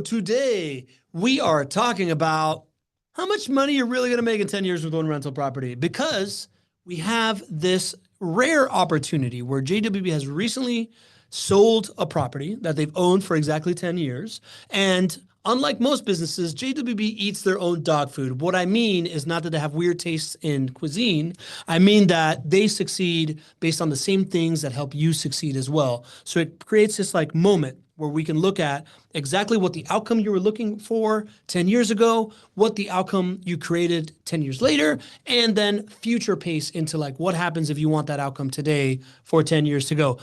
Today, we are talking about how much money you're really going to make in 10 years with one rental property, because we have this rare opportunity where JWB has recently sold a property that they've owned for exactly 10 years. And unlike most businesses, JWB eats their own dog food. What I mean is not that they have weird tastes in cuisine. I mean that they succeed based on the same things that help you succeed as well. So it creates this like moment where we can look at exactly what the outcome you were looking for 10 years ago, what the outcome you created 10 years later, and then future pace into like what happens if you want that outcome today for 10 years to go.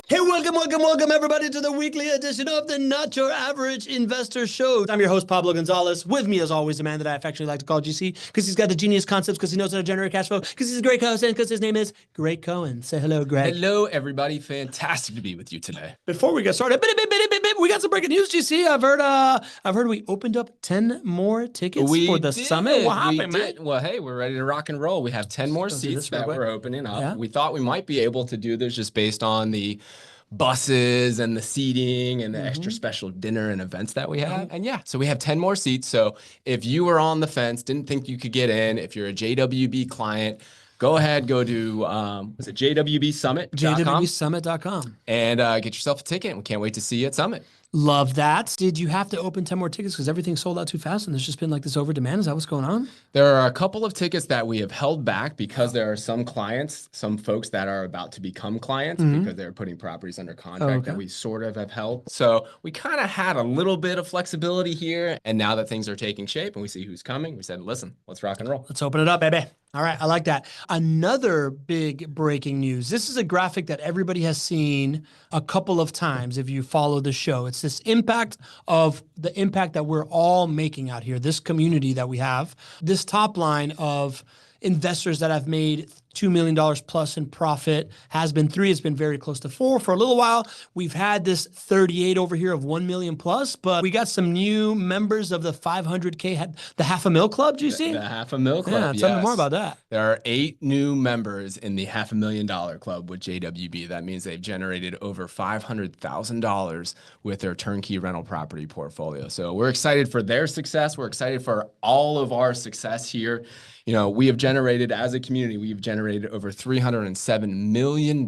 Hey, welcome everybody to the weekly edition of the Not Your Average Investor Show. I'm your host, Pablo Gonzalez. With me, as always, a man that I affectionately like to call GC, because he's got the genius concepts, because he knows how to generate cash flow, because he's a great host, and because his name is Gregg Cohen. Say hello, Greg. Hello, everybody. Fantastic to be with you today. Before we get started, we got some breaking news, GC. I've heard we opened up 10 more tickets for the summit. What happened, man? Well, hey, we're ready to rock and roll. We have 10 more seats that we're opening up. Yeah. We thought we might be able to do this just based on the buses and the seating and the extra special dinner and events that we have. And yeah, so we have 10 more seats. So if you were on the fence, didn't think you could get in, if you're a JWB client, go ahead, go to, was it JWBsummit.com? JWBsummit.com. And get yourself a ticket. We can't wait to see you at Summit. Love that. Did you have to open 10 more tickets because everything sold out too fast and there's just been like this over demand? Is that what's going on? There are a couple of tickets that we have held back because there are some clients, some folks that are about to become clients because they're putting properties under contract that we sort of have held. So we kind of had a little bit of flexibility here. And now that things are taking shape and we see who's coming, we said, listen, let's rock and roll. Let's open it up, baby. All right, I like that. Another big breaking news. This is a graphic that everybody has seen a couple of times if you follow the show. It's this impact that we're all making out here, this community that we have, this top line of investors that have made $2 million plus in profit, has been 3, it's been very close to 4 for a little while. We've had this 38 over here of 1 million plus, but we got some new members of the 500K, the $500,000 club, do you see? The $500,000 club, yeah, tell me more about that. There are 8 new members in the $500,000 club with JWB. That means they've generated over $500,000 with their turnkey rental property portfolio. So we're excited for their success. We're excited for all of our success here. You know, we have generated, as a community, we've generated over $307 million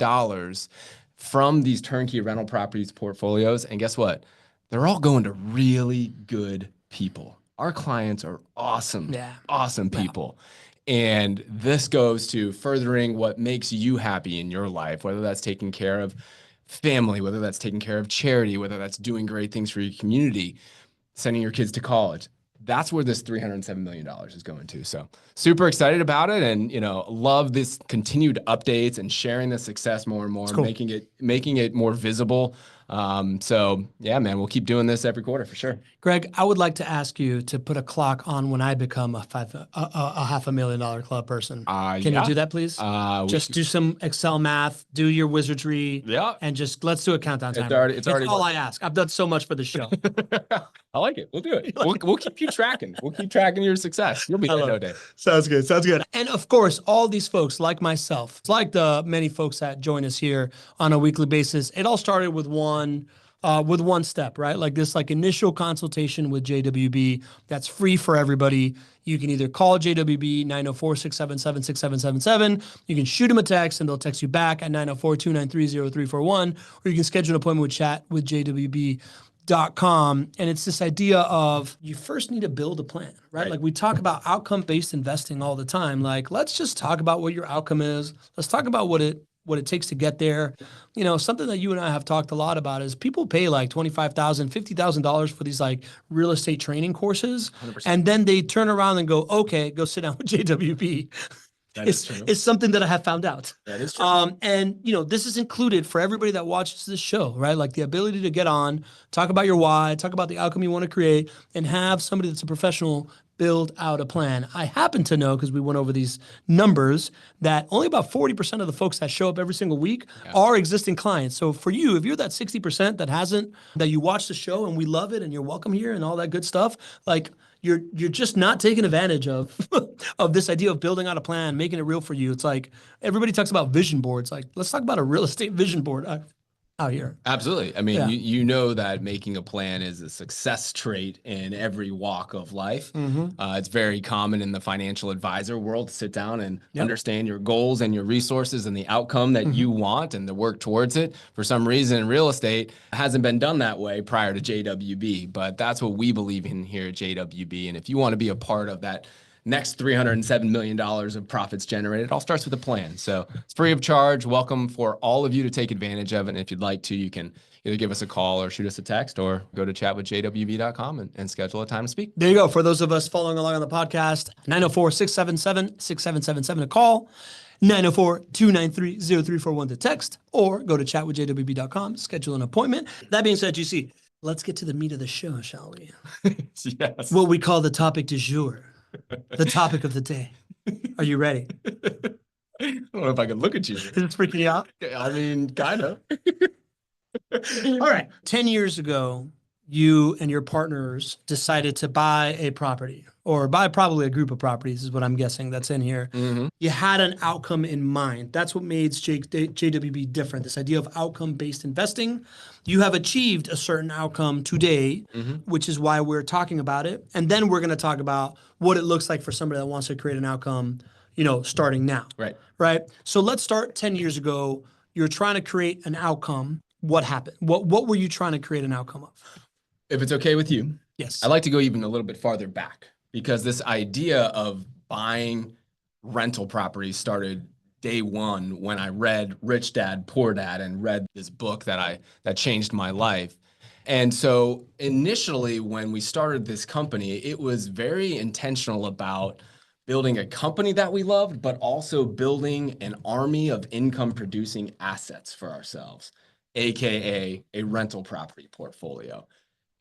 from these turnkey rental properties portfolios. And guess what? They're all going to really good people. Our clients are awesome, awesome people. And this goes to furthering what makes you happy in your life, whether that's taking care of family, whether that's taking care of charity, whether that's doing great things for your community, sending your kids to college. That's where this $307 million is going to. So super excited about it, and love this continued updates and sharing the success more and more, cool. making it more visible. So yeah, man, we'll keep doing this every quarter for sure. Greg, I would like to ask you to put a clock on when I become a $500,000 club person. Can you do that, please? Just do some Excel math, do your wizardry, and just let's do a countdown timer. It's all I ask. I've done so much for the show. I like it. We'll do it. We'll keep you tracking. We'll keep tracking your success. You'll be there no day. Sounds good. Sounds good. And of course, all these folks like myself, like the many folks that join us here on a weekly basis, it all started with one step, right? Like this initial consultation with JWB that's free for everybody. You can either call JWB 904-677-6777. You can shoot them a text and they'll text you back at 904-293-0341, or you can schedule an appointment with chat with JWB.com. And it's this idea of you first need to build a plan, right? Like we talk about outcome-based investing all the time. Like, let's just talk about what your outcome is. Let's talk about what it takes to get there. Something that you and I have talked a lot about is people pay like $25,000, $50,000 for these like real estate training courses. 100%. And then they turn around and go, okay, go sit down with JWB. It's something that I have found out. That is true. And this is included for everybody that watches this show, right? Like the ability to get on, talk about your why, talk about the outcome you want to create, and have somebody that's a professional build out a plan. I happen to know, because we went over these numbers, that only about 40% of the folks that show up every single week are existing clients. So for you, if you're that 60% that you watch the show and we love it and you're welcome here and all that good stuff, like you're just not taking advantage of of this idea of building out a plan, making it real for you. It's like everybody talks about vision boards. Like, let's talk about a real estate vision board out here. Absolutely. I mean, Yeah. you know that making a plan is a success trait in every walk of life. It's very common in the financial advisor world to sit down and understand your goals and your resources and the outcome that you want and to work towards it. For some reason, in real estate, it hasn't been done that way prior to JWB, but that's what we believe in here at JWB. And if you want to be a part of that next $307 million of profits generated, it all starts with a plan. So it's free of charge. Welcome for all of you to take advantage of it. And if you'd like to, you can either give us a call or shoot us a text or go to chatwithjwb.com and schedule a time to speak. There you go. For those of us following along on the podcast, 904-677-6777 to call, 904-293-0341 to text, or go to chatwithjwb.com, schedule an appointment. That being said, GC, let's get to the meat of the show, shall we? Yes. What we call the topic du jour. The topic of the day. Are you ready? I don't know if I can look at you. Is it freaking you out? I mean, kind of. All right. 10 years ago, you and your partners decided to buy a property, or buy probably a group of properties is what I'm guessing that's in here. You had an outcome in mind. That's what made JWB different, this idea of outcome-based investing. You have achieved a certain outcome today, which is why we're talking about it. And then we're going to talk about what it looks like for somebody that wants to create an outcome, starting now. Right. So let's start 10 years ago. You're trying to create an outcome. What happened? What were you trying to create an outcome of? If it's okay with you, yes, I'd like to go even a little bit farther back, because this idea of buying rental properties started day one when I read Rich Dad, Poor Dad and read this book that changed my life. And so initially when we started this company, it was very intentional about building a company that we loved, but also building an army of income producing assets for ourselves, AKA a rental property portfolio.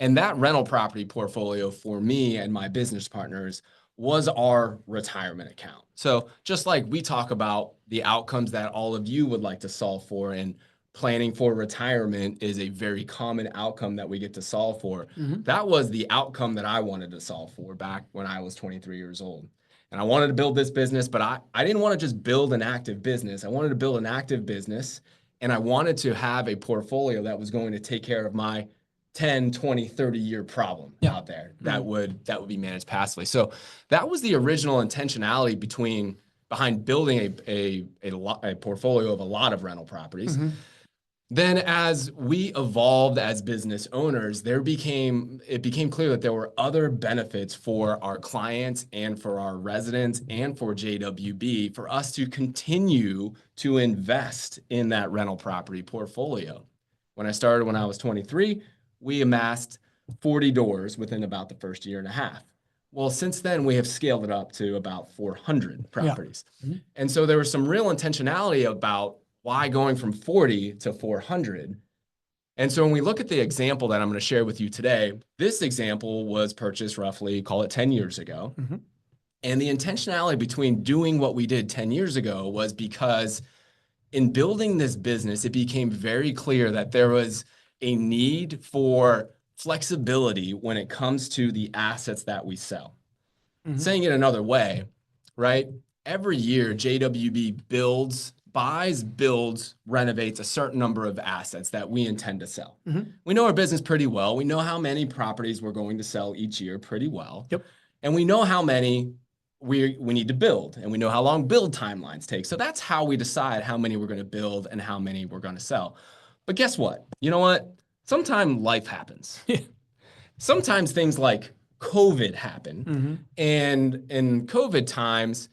And that rental property portfolio for me and my business partners was our retirement account. So just like we talk about the outcomes that all of you would like to solve for, and planning for retirement is a very common outcome that we get to solve for. That was the outcome that I wanted to solve for back when I was 23 years old. And I wanted to build this business, but I didn't want to just build an active business. I wanted to build an active business, and I wanted to have a portfolio that was going to take care of my 10, 20, 30-year problem out there that would be managed passively. So that was the original intentionality behind building a portfolio of a lot of rental properties. Then as we evolved as business owners, it became clear that there were other benefits for our clients and for our residents and for JWB for us to continue to invest in that rental property portfolio. When I started when I was 23, we amassed 40 doors within about the first year and a half. Well, since then, we have scaled it up to about 400 properties. And so there was some real intentionality about why going from 40 to 400. And so when we look at the example that I'm going to share with you today, this example was purchased roughly, call it 10 years ago. And the intentionality between doing what we did 10 years ago was because in building this business, it became very clear that there was a need for flexibility when it comes to the assets that we sell. Saying it another way, right? Every year, JWB buys, builds, renovates a certain number of assets that we intend to sell. We know our business pretty well. We know how many properties we're going to sell each year pretty well. And we know how many we need to build, and we know how long build timelines take. So that's how we decide how many we're going to build and how many we're going to sell. But guess what? You know what? Sometimes life happens. Sometimes things like COVID happen. And in COVID times,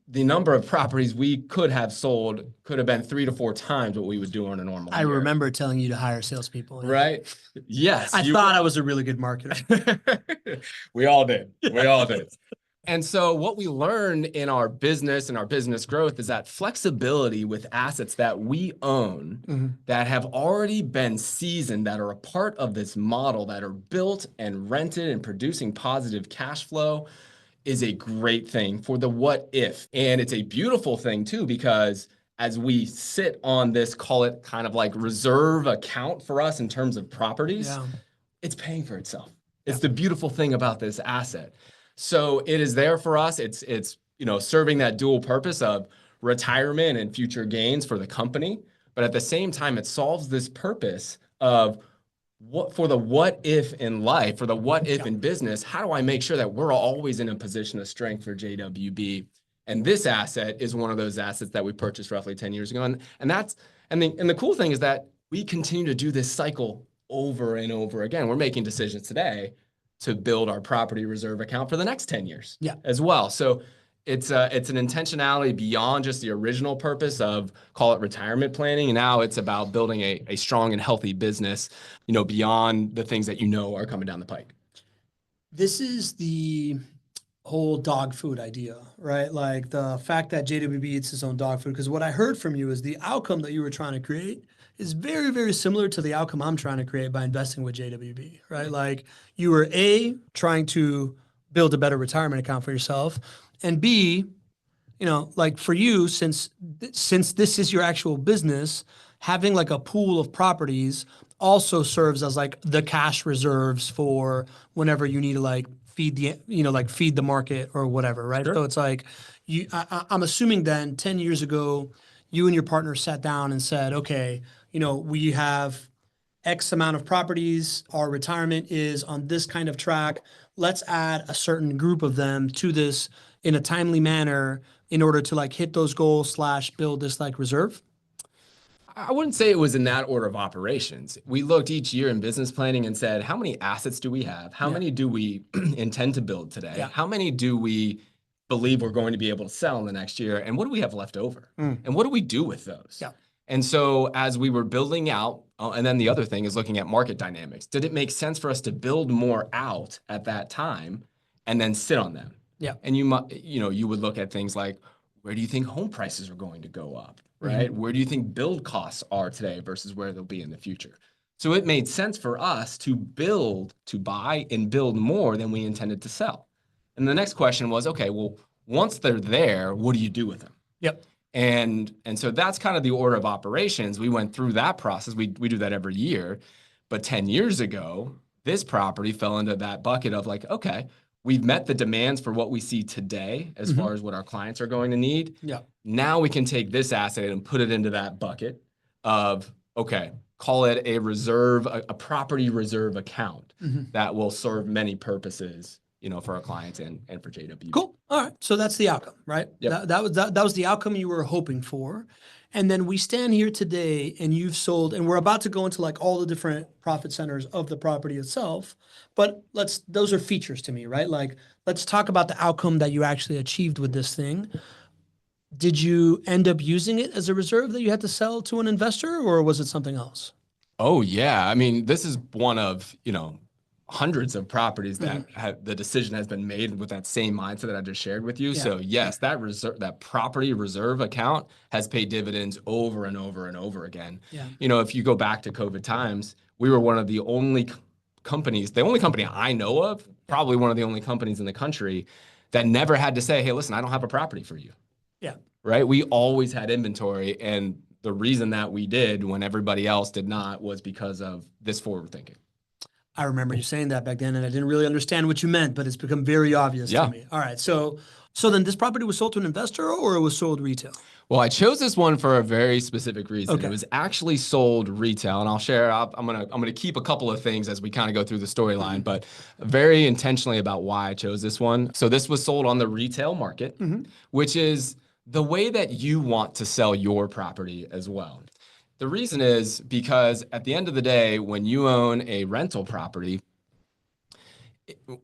the number of properties we could have sold could have been 3 to 4 times what we would do on a normal year. I remember telling you to hire salespeople. Right? Yes. I thought I was a really good marketer. We all did. We all did. And so what we learned in our business and our business growth is that flexibility with assets that we own that have already been seasoned, that are a part of this model, that are built and rented and producing positive cash flow, is a great thing for the what if. And it's a beautiful thing too, because as we sit on this, call it kind of like reserve account for us in terms of properties, it's paying for itself. It's the beautiful thing about this asset. So it is there for us. It's serving that dual purpose of retirement and future gains for the company, but at the same time, it solves this purpose of what if in life, for the what if in business. How do I make sure that we're always in a position of strength for JWB? And this asset is one of those assets that we purchased roughly 10 years ago. And the cool thing is that we continue to do this cycle over and over again. We're making decisions today to build our property reserve account for the next 10 years as well. So it's an intentionality beyond just the original purpose of, call it retirement planning. And now it's about building a strong and healthy business, beyond the things that are coming down the pike. This is the whole dog food idea, right? Like the fact that JWB eats its own dog food. Because what I heard from you is the outcome that you were trying to create is very, very similar to the outcome I'm trying to create by investing with JWB, right? Like you were trying to build a better retirement account for yourself, and B, like for you, since this is your actual business, having like a pool of properties also serves as like the cash reserves for whenever you need to like feed the market or whatever, right? Sure. So it's like I'm assuming then 10 years ago, you and your partner sat down and said, okay, we have X amount of properties. Our retirement is on this kind of track. Let's add a certain group of them to this in a timely manner in order to like hit those goals / build this like reserve. I wouldn't say it was in that order of operations. We looked each year in business planning and said, how many assets do we have? How many do we intend to build today? Yeah. How many do we believe we're going to be able to sell in the next year? And what do we have left over? And what do we do with those? Yeah. And so as we were building out, and then the other thing is looking at market dynamics. Did it make sense for us to build more out at that time and then sit on them? Yeah. And you would look at things like, where do you think home prices are going to go up? Right? Where do you think build costs are today versus where they'll be in the future? So it made sense for us to buy and build more than we intended to sell. And the next question was, okay, well, once they're there, what do you do with them? Yep. And so that's kind of the order of operations. We went through that process. We do that every year. But 10 years ago, this property fell into that bucket of like, okay, we've met the demands for what we see today as far as what our clients are going to need. Yeah. Now we can take this asset and put it into that bucket of, okay, call it a reserve, a property reserve account that will serve many purposes, for our clients and for JW. Cool. All right. So that's the outcome, right? Yep. That was the outcome you were hoping for. And then we stand here today and you've sold, and we're about to go into like all the different profit centers of the property itself. But those are features to me, right? Like, let's talk about the outcome that you actually achieved with this thing. Did you end up using it as a reserve that you had to sell to an investor, or was it something else? Oh, yeah. I mean, this is one of, hundreds of properties that the decision has been made with that same mindset that I just shared with you. Yeah. So yes, that property reserve account has paid dividends over and over and over again. Yeah. If you go back to COVID times, we were one of the only companies, the only company I know of, probably one of the only companies in the country that never had to say, hey, listen, I don't have a property for you. Yeah. Right. We always had inventory. And the reason that we did when everybody else did not was because of this forward thinking. I remember you saying that back then, and I didn't really understand what you meant, but it's become very obvious to me. All right. So then this property was sold to an investor, or it was sold retail? Well, I chose this one for a very specific reason. Okay. It was actually sold retail, and I'll share. I'm gonna keep a couple of things as we kind of go through the storyline, but very intentionally about why I chose this one. So this was sold on the retail market, which is the way that you want to sell your property as well. The reason is because at the end of the day, when you own a rental property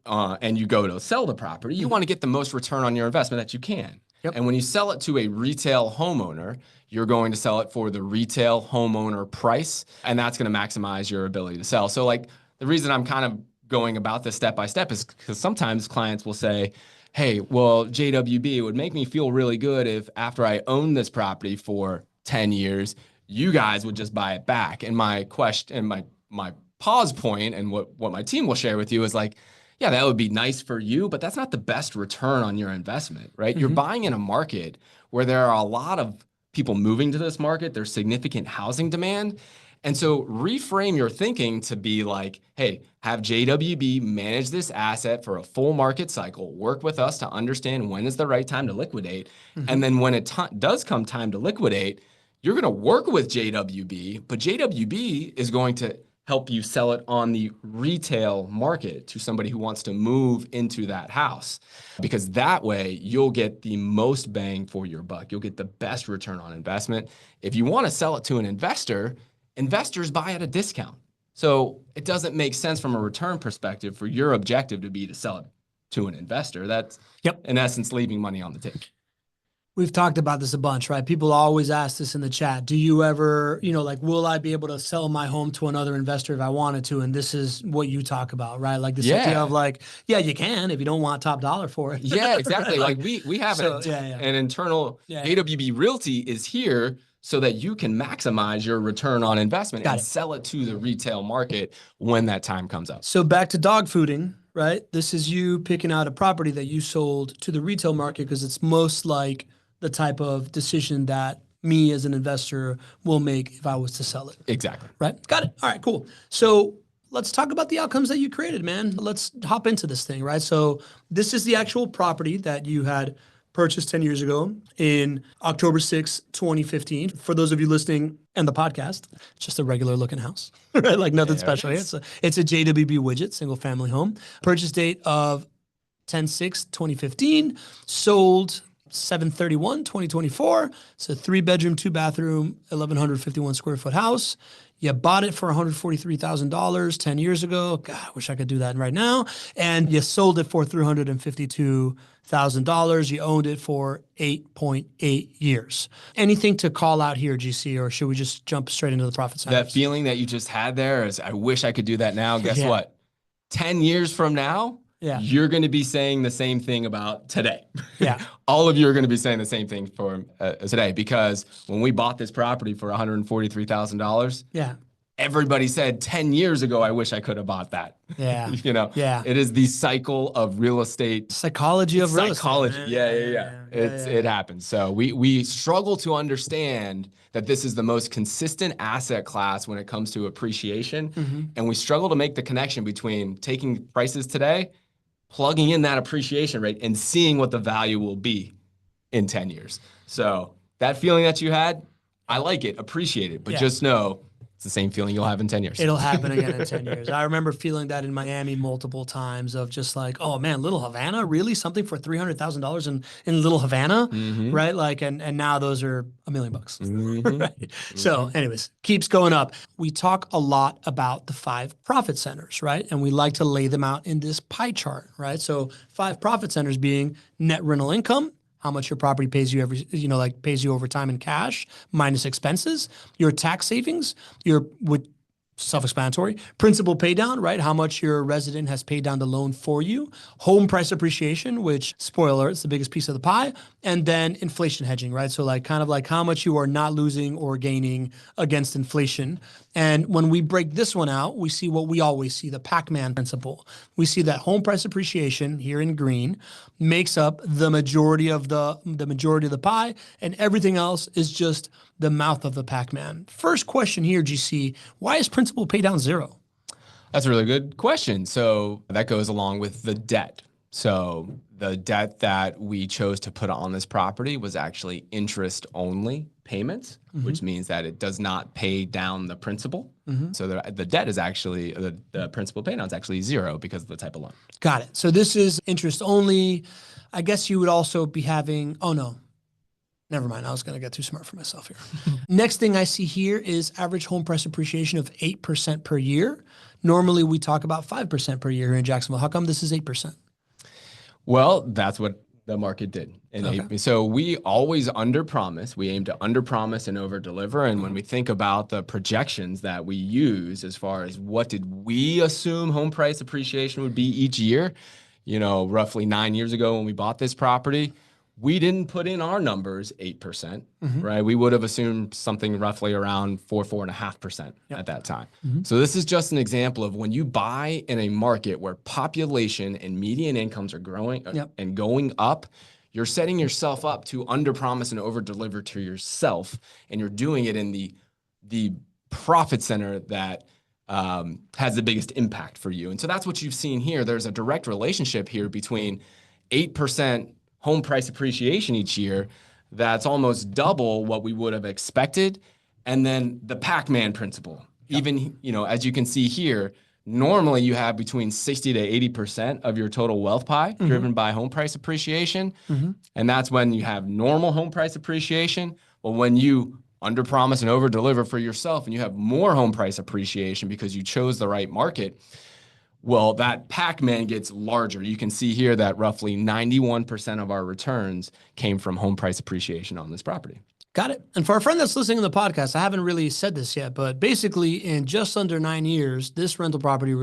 and you go to sell the property, you want to get the most return on your investment that you can. Yep. And when you sell it to a retail homeowner, you're going to sell it for the retail homeowner price, and that's going to maximize your ability to sell. So like the reason I'm kind of going about this step by step is because sometimes clients will say, hey, well, JWB, it would make me feel really good if after I own this property for 10 years, you guys would just buy it back. And my question and my pause point and what my team will share with you is like, yeah, that would be nice for you, but that's not the best return on your investment, right? You're buying in a market where there are a lot of people moving to this market. There's significant housing demand. And so reframe your thinking to be like, hey, have JWB manage this asset for a full market cycle, work with us to understand when is the right time to liquidate. And then when it does come time to liquidate, you're going to work with JWB, but JWB is going to help you sell it on the retail market to somebody who wants to move into that house. Because that way you'll get the most bang for your buck. You'll get the best return on investment. If you want to sell it to an investor, investors buy at a discount. So it doesn't make sense from a return perspective for your objective to be to sell it to an investor. That's in essence leaving money on the table. We've talked about this a bunch, right? People always ask this in the chat. Do you ever, like, will I be able to sell my home to another investor if I wanted to? And this is what you talk about, right? Like this idea of like, yeah, you can if you don't want top dollar for it. Yeah, exactly. Right? Like we have an internal JWB Realty is here so that you can maximize your return on investment and sell it to the retail market when that time comes up. So back to dog fooding, right? This is you picking out a property that you sold to the retail market because it's most like the type of decision that me as an investor will make if I was to sell it. Exactly. Right? Got it. All right, cool. So let's talk about the outcomes that you created, man. Let's hop into this thing, right? So this is the actual property that you had purchased 10 years ago in October 6, 2015. For those of you listening and the podcast, it's just a regular looking house, right? Like nothing special here. It's a JWB widget, single family home. Purchase date of 10/6/2015, sold 7/31/2024. It's a 3-bedroom, 2-bathroom, 1,151 square foot house. You bought it for $143,000 10 years ago. God, I wish I could do that right now. And you sold it for $352,000. You owned it for 8.8 years. Anything to call out here, GC, or should we just jump straight into the profit centers? That feeling that you just had there is, I wish I could do that now. Guess what? 10 years from now, you're going to be saying the same thing about today. Yeah. All of you are going to be saying the same thing for today, because when we bought this property for $143,000, everybody said 10 years ago, I wish I could have bought that. Yeah. It is the cycle of real estate. Psychology of real estate. It happens. So we struggle to understand that this is the most consistent asset class when it comes to appreciation. And we struggle to make the connection between taking prices today, plugging in that appreciation rate, and seeing what the value will be in 10 years. So that feeling that you had, I like it, appreciate it, but just know it's the same feeling you'll have in 10 years. It'll happen again in 10 years. I remember feeling that in Miami multiple times of just like, oh man, Little Havana, really? Something for $300,000 in Little Havana, right? Like, and now those are $1 million bucks. Right? So anyways, keeps going up. We talk a lot about the 5 profit centers, right? And we like to lay them out in this pie chart, right? So 5 profit centers being net rental income, how much your property pays you pays you over time in cash, minus expenses, your tax savings, self-explanatory, principal pay down, right? How much your resident has paid down the loan for you, home price appreciation, which, spoiler, it's the biggest piece of the pie, and then inflation hedging, right? So like kind of like how much you are not losing or gaining against inflation. And when we break this one out, we see what we always see, the Pac-Man principle. We see that home price appreciation here in green makes up the majority of the pie, and everything else is just the mouth of the Pac-Man. First question here, GC, why is principal pay down 0? That's a really good question. So that goes along with the debt. So the debt that we chose to put on this property was actually interest-only payments, which means that it does not pay down the principal. So the debt is actually, the principal pay down is actually 0 because of the type of loan. Got it. So this is interest-only. I guess you would also be having, oh no, never mind. I was going to get too smart for myself here. Next thing I see here is average home price appreciation of 8% per year. Normally we talk about 5% per year here in Jacksonville. How come this is 8%? Well, that's what the market did. And so we always underpromise. We aim to underpromise and overdeliver. And when we think about the projections that we use as far as what did we assume home price appreciation would be each year, roughly 9 years ago when we bought this property, we didn't put in our numbers 8%, right? We would have assumed something roughly around 4.5% at that time. So this is just an example of when you buy in a market where population and median incomes are growing and going up, you're setting yourself up to underpromise and overdeliver to yourself, and you're doing it in the profit center that has the biggest impact for you. And so that's what you've seen here. There's a direct relationship here between 8% home price appreciation each year. That's almost double what we would have expected. And then the Pac-Man principle. Yep. Even, as you can see here, normally you have between 60 to 80% of your total wealth pie driven by home price appreciation. And that's when you have normal home price appreciation. Well, when you under promise and over deliver for yourself and you have more home price appreciation because you chose the right market, well, that Pac-Man gets larger. You can see here that roughly 91% of our returns came from home price appreciation on this property. Got it. And for a friend that's listening to the podcast, I haven't really said this yet, but basically in just under 9 years, this rental property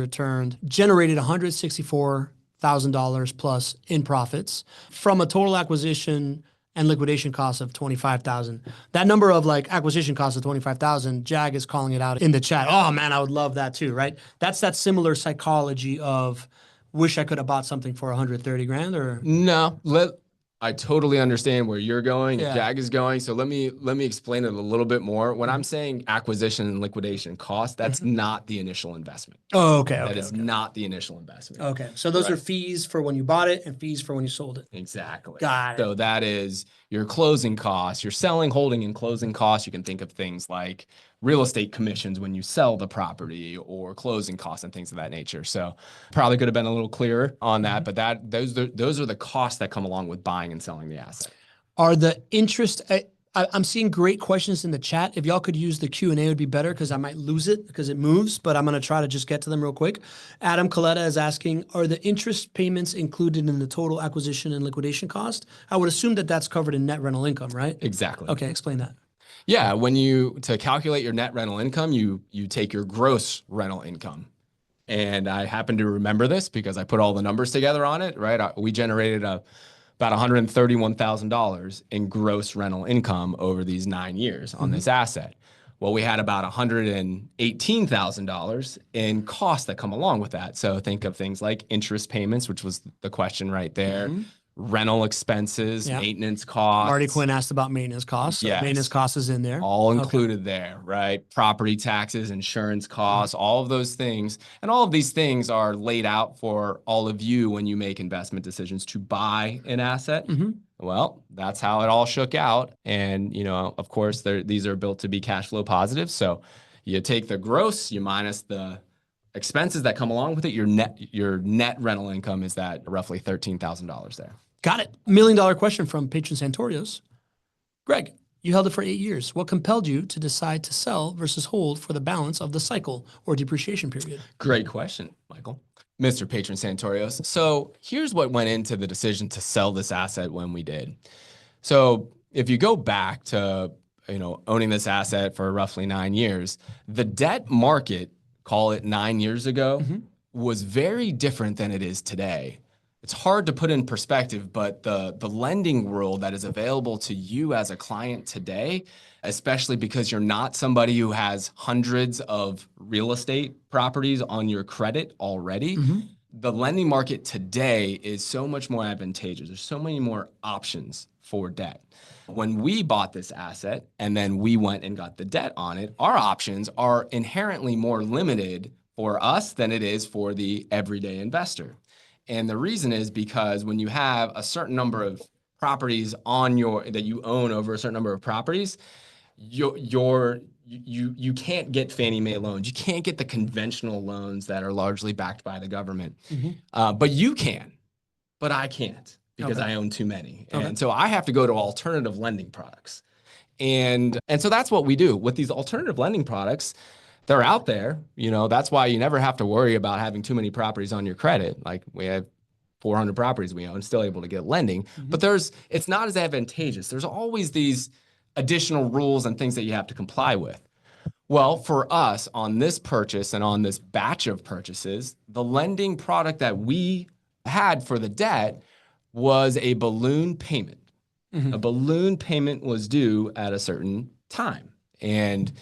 generated $164,000 plus in profits from a total acquisition and liquidation cost of $25,000. That number of acquisition cost of $25,000, Jag is calling it out in the chat. Oh man, I would love that too, right? That's that similar psychology of wish I could have bought something for 130 grand or no. I totally understand where you're going, Yeah. Jag is going. So let me explain it a little bit more. When I'm saying acquisition and liquidation cost, that's not the initial investment. Oh, okay. That is not the initial investment. Okay. So those are fees for when you bought it and fees for when you sold it. Exactly. Got it. So that is your closing costs, your selling, holding, and closing costs. You can think of things like real estate commissions when you sell the property or closing costs and things of that nature. So probably could have been a little clearer on that, but those are the costs that come along with buying and selling the asset. Are the interest, I'm seeing great questions in the chat. If y'all could use the Q&A, it would be better because I might lose it because it moves, but I'm going to try to just get to them real quick. Adam Coletta is asking, are the interest payments included in the total acquisition and liquidation cost? I would assume that that's covered in net rental income, right? Exactly. Okay, explain that. Yeah, to calculate your net rental income, you take your gross rental income. And I happen to remember this because I put all the numbers together on it, right? We generated about $131,000 in gross rental income over these 9 years on this asset. Well, we had about $118,000 in costs that come along with that. So think of things like interest payments, which was the question right there. Rental expenses, maintenance costs. Marty Quinn asked about maintenance costs. So maintenance costs is in there. All included there, right? Property taxes, insurance costs, all of those things. And all of these things are laid out for all of you when you make investment decisions to buy an asset. Well, that's how it all shook out. And, of course, these are built to be cash flow positive. So you take the gross, you minus the expenses that come along with it. Your net rental income is that roughly $13,000 there. Got it. $1 million question from Patron Santorios. Greg, you held it for 8 years. What compelled you to decide to sell versus hold for the balance of the cycle or depreciation period? Great question, Michael. Mr. Patron Santorios. So here's what went into the decision to sell this asset when we did. So if you go back to owning this asset for roughly 9 years, the debt market, call it 9 years ago, was very different than it is today. It's hard to put in perspective, but the lending world that is available to you as a client today, especially because you're not somebody who has hundreds of real estate properties on your credit already, the lending market today is so much more advantageous. There's so many more options for debt. When we bought this asset and then we went and got the debt on it, our options are inherently more limited for us than it is for the everyday investor. And the reason is because when you have a certain number of properties that you own over a certain number of properties, you can't get Fannie Mae loans. You can't get the conventional loans that are largely backed by the government. But you can, but I can't because I own too many. And so I have to go to alternative lending products. And so that's what we do with these alternative lending products. They're out there, that's why you never have to worry about having too many properties on your credit. Like we have 400 properties we own, still able to get lending, but it's not as advantageous. There's always these additional rules and things that you have to comply with. Well, for us on this purchase and on this batch of purchases, the lending product that we had for the debt was a balloon payment. A balloon payment was due at a certain time. And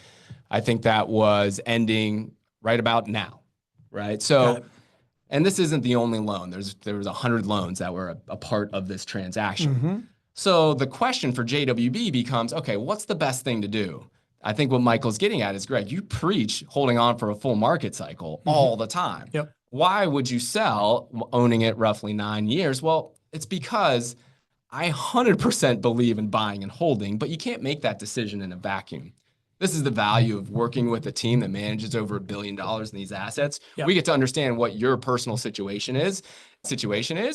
I think that was ending right about now, right? So, and this isn't the only loan. There was 100 loans that were a part of this transaction. So the question for JWB becomes, okay, what's the best thing to do? I think what Michael's getting at is, Greg, you preach holding on for a full market cycle all the time. Yep. Why would you sell owning it roughly 9 years? Well, it's because I 100% believe in buying and holding, but you can't make that decision in a vacuum. This is the value of working with a team that manages over $1 billion in these assets. Yep. We get to understand what your personal situation is,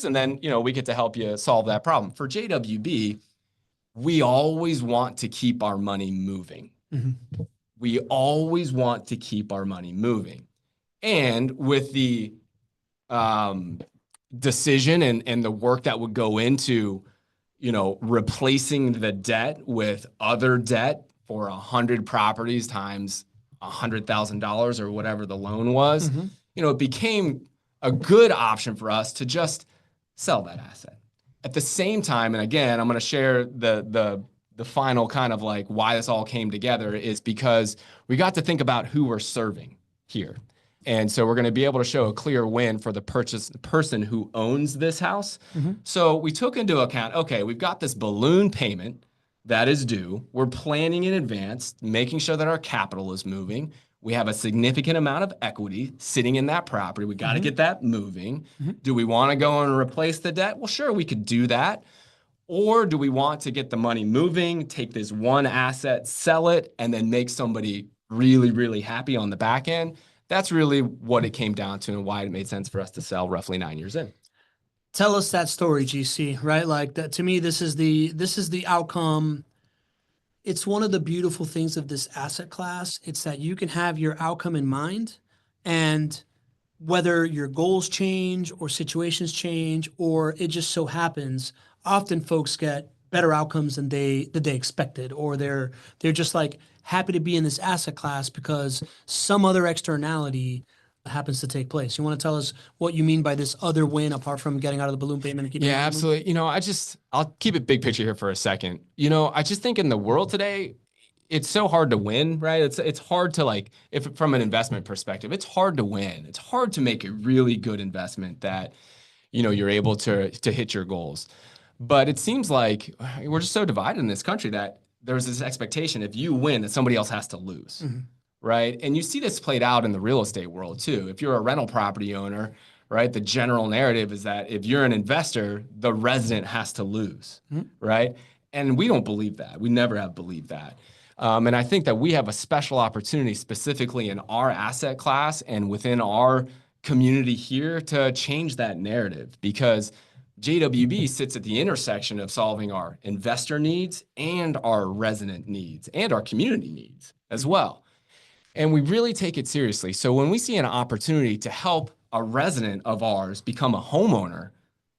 and then, we get to help you solve that problem. For JWB, we always want to keep our money moving. Mm-hmm. We always want to keep our money moving. And with the decision and the work that would go into, replacing the debt with other debt for 100 properties times $100,000 or whatever the loan was, it became a good option for us to just sell that asset. At the same time, and again, I'm going to share the final kind of like why this all came together is because we got to think about who we're serving here. And so we're going to be able to show a clear win for the person who owns this house. So we took into account, okay, we've got this balloon payment that is due. We're planning in advance, making sure that our capital is moving. We have a significant amount of equity sitting in that property. We got to get that moving. Do we want to go and replace the debt? Well, sure, we could do that. Or do we want to get the money moving, take this one asset, sell it, and then make somebody really, really happy on the back end? That's really what it came down to and why it made sense for us to sell roughly 9 years in. Tell us that story, GC, right? Like that to me, this is the outcome. It's one of the beautiful things of this asset class. It's that you can have your outcome in mind, and whether your goals change or situations change, or it just so happens, often folks get better outcomes than they expected, or they're just like happy to be in this asset class because some other externality happens to take place. You want to tell us what you mean by this other win apart from getting out of the balloon payment and keeping Yeah, absolutely. I'll keep it big picture here for a second. I just think in the world today, it's so hard to win, right? It's hard to if from an investment perspective, it's hard to win. It's hard to make a really good investment that, you're able to hit your goals. But it seems like we're just so divided in this country that there's this expectation if you win that somebody else has to lose, right? And you see this played out in the real estate world too. If you're a rental property owner, right, the general narrative is that if you're an investor, the resident has to lose, right? And we don't believe that. We never have believed that. And I think that we have a special opportunity specifically in our asset class and within our community here to change that narrative, because JWB sits at the intersection of solving our investor needs and our resident needs and our community needs as well. And we really take it seriously. So when we see an opportunity to help a resident of ours become a homeowner,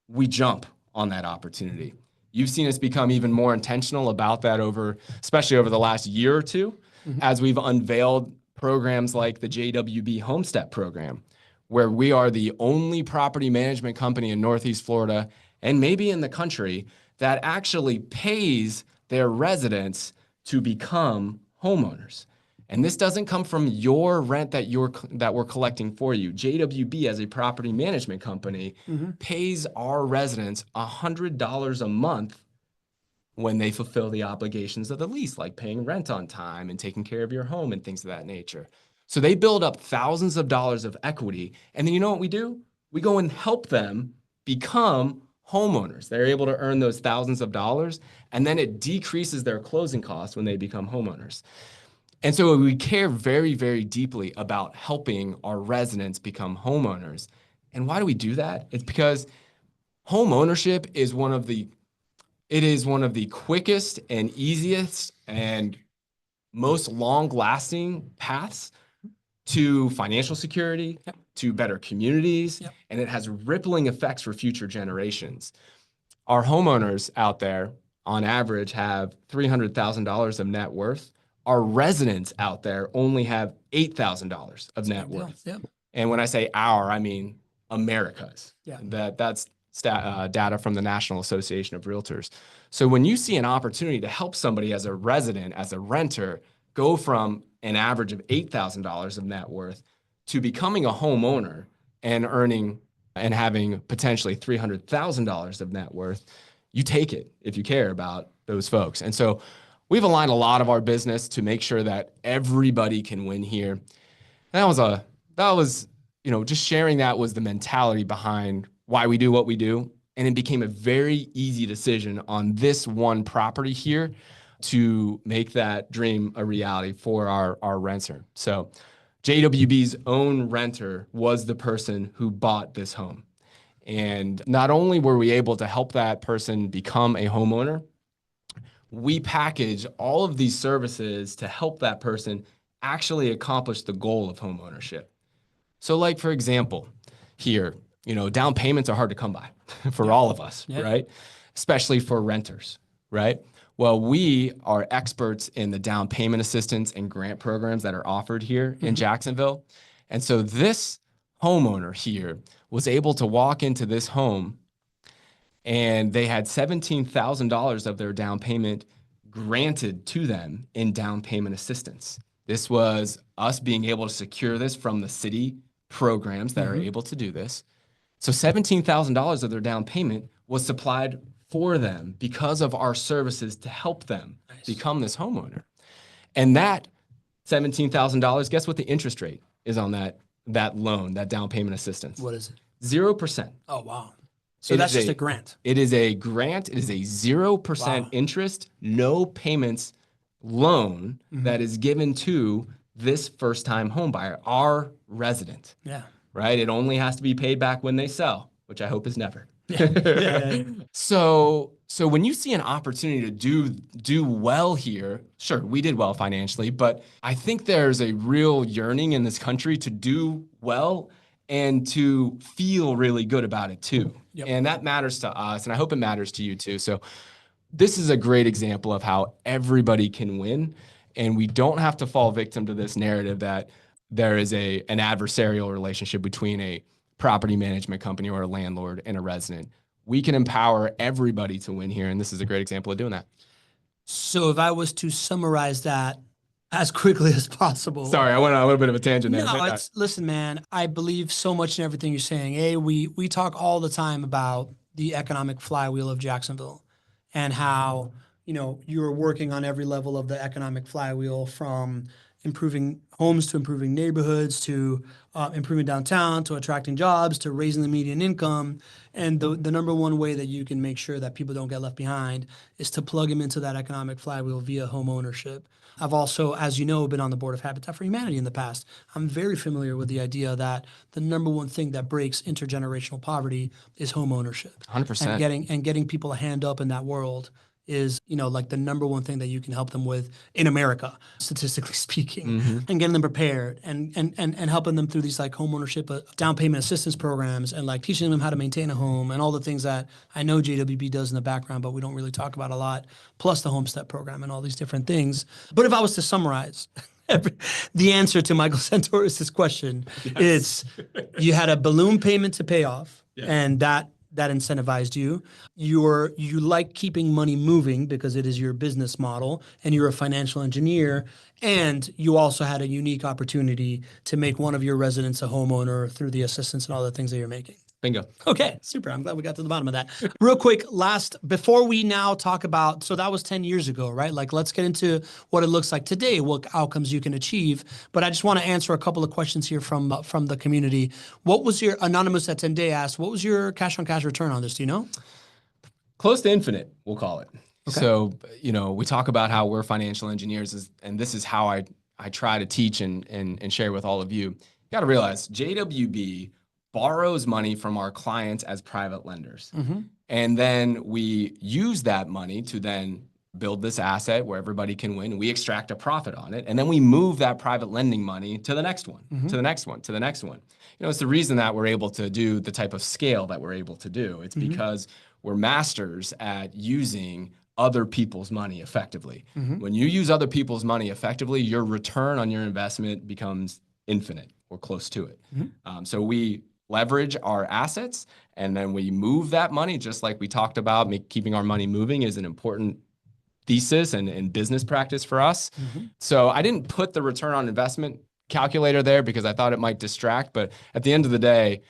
we jump on that opportunity. You've seen us become even more intentional about that especially over the last year or two, as we've unveiled programs like the JWB Homestep program, where we are the only property management company in Northeast Florida and maybe in the country that actually pays their residents to become homeowners. And this doesn't come from your rent that we're collecting for you. JWB, as a property management company, pays our residents $100 a month when they fulfill the obligations of the lease, like paying rent on time and taking care of your home and things of that nature. So they build up thousands of dollars of equity. And then you know what we do? We go and help them become homeowners. They're able to earn those thousands of dollars, and then it decreases their closing costs when they become homeowners. And so we care very, very deeply about helping our residents become homeowners. And why do we do that? It's because home ownership is one of the quickest and easiest and most long-lasting paths to financial security, to better communities, and it has rippling effects for future generations. Our homeowners out there, on average, have $300,000 of net worth. Our residents out there only have $8,000 of net worth. And when I say our, I mean America's. That's data from the National Association of Realtors. So when you see an opportunity to help somebody as a resident, as a renter, go from an average of $8,000 of net worth to becoming a homeowner and earning and having potentially $300,000 of net worth, you take it if you care about those folks. And so we've aligned a lot of our business to make sure that everybody can win here. Just sharing that was the mentality behind why we do what we do. And it became a very easy decision on this one property here to make that dream a reality for our renter. So JWB's own renter was the person who bought this home. And not only were we able to help that person become a homeowner, we package all of these services to help that person actually accomplish the goal of homeownership. So like, for example, here, down payments are hard to come by for all of us, right? Especially for renters, right? Well, we are experts in the down payment assistance and grant programs that are offered here in Jacksonville. And so this homeowner here was able to walk into this home and they had $17,000 of their down payment granted to them in down payment assistance. This was us being able to secure this from the city programs that are able to do this. So $17,000 of their down payment was supplied for them because of our services to help them become this homeowner. And that $17,000, guess what the interest rate is on that loan, that down payment assistance? What is it? 0%. Oh, wow. So that's just a grant. It is a grant. It is a 0% interest, no payments loan that is given to this first-time home buyer, our resident. Yeah. Right? It only has to be paid back when they sell, which I hope is never. Yeah. So when you see an opportunity to do well here, sure, we did well financially, but I think there's a real yearning in this country to do well and to feel really good about it too. And that matters to us, and I hope it matters to you too. So this is a great example of how everybody can win, and we don't have to fall victim to this narrative that there is an adversarial relationship between a property management company or a landlord and a resident. We can empower everybody to win here, and this is a great example of doing that. So if I was to summarize that as quickly as possible. Sorry, I went on a little bit of a tangent there. No, listen, man, I believe so much in everything you're saying. We talk all the time about the economic flywheel of Jacksonville and how, you're working on every level of the economic flywheel, from improving homes to improving neighborhoods to improving downtown to attracting jobs to raising the median income. And the number one way that you can make sure that people don't get left behind is to plug them into that economic flywheel via home ownership. I've also, as you know, been on the board of Habitat for Humanity in the past. I'm very familiar with the idea that the number one thing that breaks intergenerational poverty is home ownership. 100%. And getting people a hand up in that world is, like the number one thing that you can help them with in America, statistically speaking, and getting them prepared and helping them through these like home ownership, down payment assistance programs, and like teaching them how to maintain a home and all the things that I know JWB does in the background, but we don't really talk about a lot, plus the Homestead program and all these different things. But if I was to summarize the answer to Michael Santoris' question, is you had a balloon payment to pay off, and that incentivized you. You like keeping money moving because it is your business model, and you're a financial engineer, and you also had a unique opportunity to make one of your residents a homeowner through the assistance and all the things that you're making. Bingo. Okay, super. I'm glad we got to the bottom of that. Real quick, before we now talk about, so that was 10 years ago, right? Like, let's get into what it looks like today, what outcomes you can achieve. But I just want to answer a couple of questions here from the community. What was your, Anonymous at 10 Day asked, what was your cash on cash return on this? Do you know? Close to infinite, we'll call it. Okay. So, we talk about how we're financial engineers, and this is how I try to teach and share with all of you. You got to realize JWB borrows money from our clients as private lenders. And then we use that money to then build this asset where everybody can win. We extract a profit on it. And then we move that private lending money to the next one, to the next one, to the next one. It's the reason that we're able to do the type of scale that we're able to do. It's because we're masters at using other people's money effectively. When you use other people's money effectively, your return on your investment becomes infinite or close to it. So we leverage our assets, and then we move that money, just like we talked about. Keeping our money moving is an important thesis and business practice for us. So I didn't put the return on investment calculator there because I thought it might distract, but at the end of the day,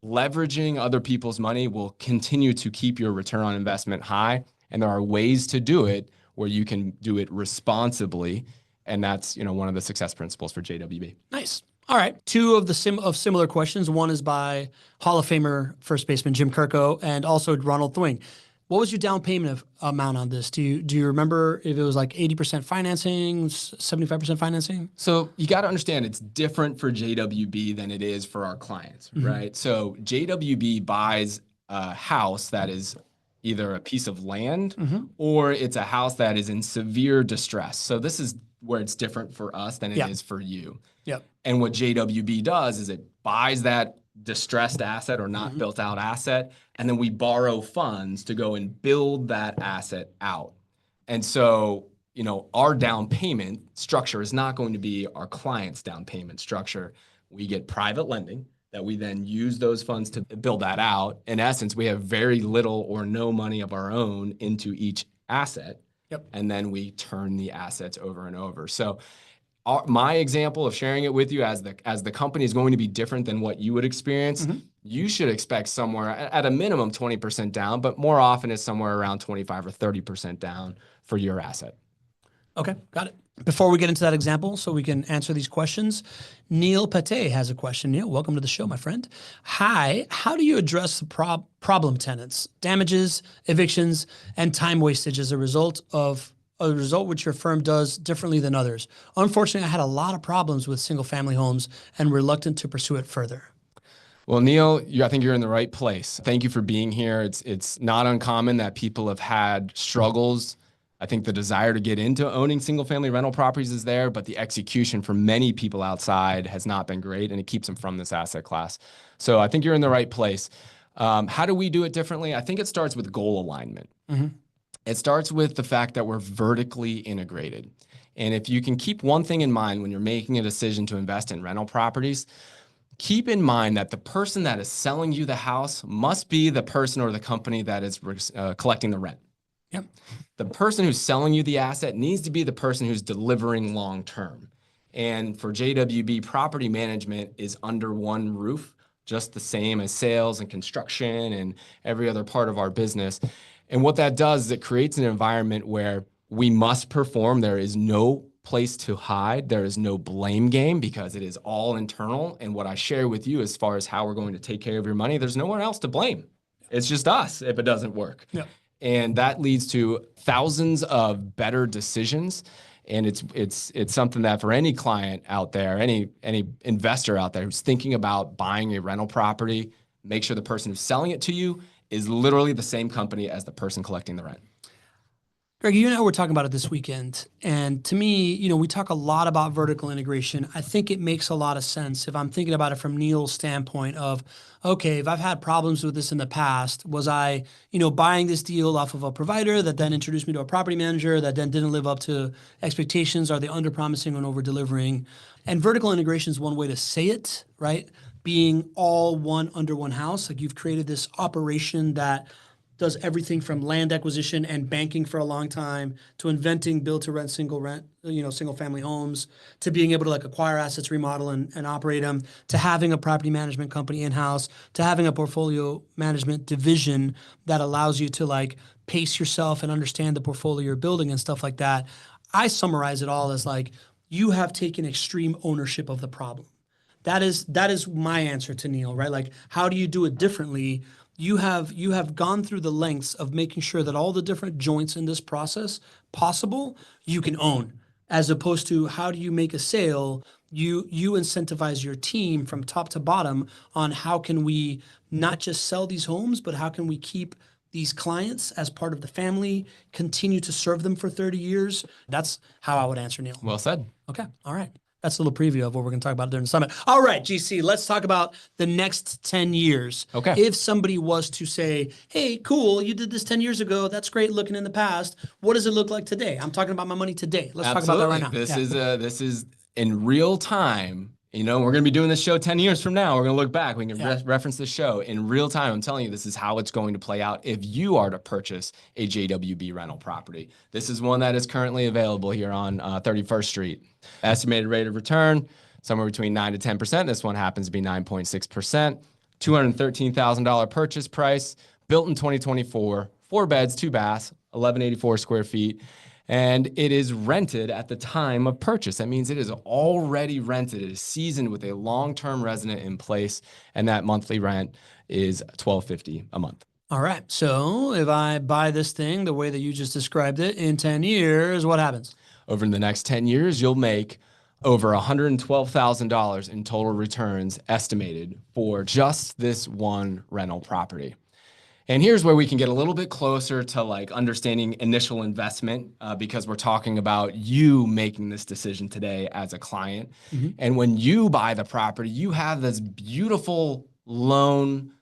leveraging other people's money will continue to keep your return on investment high, and there are ways to do it where you can do it responsibly. And that's, one of the success principles for JWB. Nice. All right. Two of the similar questions. One is by Hall of Famer first baseman Jim Kirko and also Ronald Thwing. What was your down payment amount on this? Do you remember if it was like 80% financing, 75% financing? So you got to understand it's different for JWB than it is for our clients, right? So JWB buys a house that is either a piece of land or it's a house that is in severe distress. So this is where it's different for us than it is for you. Yep. And what JWB does is it buys that distressed asset or not built out asset, and then we borrow funds to go and build that asset out. And so, our down payment structure is not going to be our client's down payment structure. We get private lending that we then use those funds to build that out. In essence, we have very little or no money of our own into each asset. Yep. And then we turn the assets over and over. So my example of sharing it with you as the company is going to be different than what you would experience. You should expect somewhere at a minimum 20% down, but more often it's somewhere around 25 or 30% down for your asset. Okay, got it. Before we get into that example, so we can answer these questions, Neil Pate has a question. Neil, welcome to the show, my friend. Hi, how do you address the problem tenants, damages, evictions, and time wastage as a result which your firm does differently than others? Unfortunately, I had a lot of problems with single-family homes and reluctant to pursue it further. Well, Neil, I think you're in the right place. Thank you for being here. It's not uncommon that people have had struggles. I think the desire to get into owning single-family rental properties is there, but the execution for many people outside has not been great, and it keeps them from this asset class. So I think you're in the right place. How do we do it differently? I think it starts with goal alignment. It starts with the fact that we're vertically integrated. And if you can keep one thing in mind when you're making a decision to invest in rental properties, keep in mind that the person that is selling you the house must be the person or the company that is collecting the rent. Yep. The person who's selling you the asset needs to be the person who's delivering long-term. And for JWB, property management is under one roof, just the same as sales and construction and every other part of our business. And what that does is it creates an environment where we must perform. There is no place to hide. There is no blame game because it is all internal. And what I share with you as far as how we're going to take care of your money, there's no one else to blame. It's just us if it doesn't work. Yep. And that leads to thousands of better decisions. And it's something that for any client out there, any investor out there who's thinking about buying a rental property, make sure the person who's selling it to you is literally the same company as the person collecting the rent. Gregg, you and I were talking about it this weekend. And to me, we talk a lot about vertical integration. I think it makes a lot of sense if I'm thinking about it from Neil's standpoint of, okay, if I've had problems with this in the past, was I, buying this deal off of a provider that then introduced me to a property manager that then didn't live up to expectations? Are they under-promising and over-delivering? And vertical integration is one way to say it, right? Being all under one house. Like you've created this operation that does everything from land acquisition and banking for a long time to inventing build-to-rent, single-family homes, to being able to acquire assets, remodel and operate them, to having a property management company in-house, to having a portfolio management division that allows you to pace yourself and understand the portfolio you're building and stuff like that. I summarize it all as you have taken extreme ownership of the problem. That is my answer to Neil, right? How do you do it differently? You have gone through the lengths of making sure that all the different joints in this process possible you can own, as opposed to how do you make a sale? You incentivize your team from top to bottom on how can we not just sell these homes, but how can we keep these clients as part of the family, continue to serve them for 30 years. That's how I would answer Neil. Well said. Okay. All right. That's a little preview of what we're going to talk about during the summit. All right, GC, let's talk about the next 10 years. Okay. If somebody was to say, hey, cool, you did this 10 years ago. That's great looking in the past. What does it look like today? I'm talking about my money today. Let's talk about that right now. This is in real time. We're going to be doing this show 10 years from now. We're going to look back. We can reference this show in real time. I'm telling you, this is how it's going to play out if you are to purchase a JWB rental property. This is one that is currently available here on 31st Street. Estimated rate of return, somewhere between 9 to 10%. This one happens to be 9.6%. $213,000 purchase price, built in 2024, 4 beds, 2 baths, 1,184 square feet. and it is rented at the time of purchase. That means it is already rented. It is seasoned with a long-term resident in place, and that monthly rent is $1,250 a month. All right. So if I buy this thing the way that you just described it in 10 years, what happens? Over the next 10 years, you'll make over $112,000 in total returns estimated for just this one rental property. And here's where we can get a little bit closer to like understanding initial investment because we're talking about you making this decision today as a client. And when you buy the property, you have this beautiful loan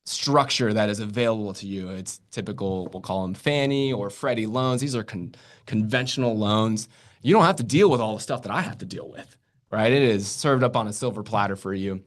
structure that is available to you. It's typical, we'll call them Fannie or Freddie loans. These are conventional loans. You don't have to deal with all the stuff that I have to deal with, right? It is served up on a silver platter for you.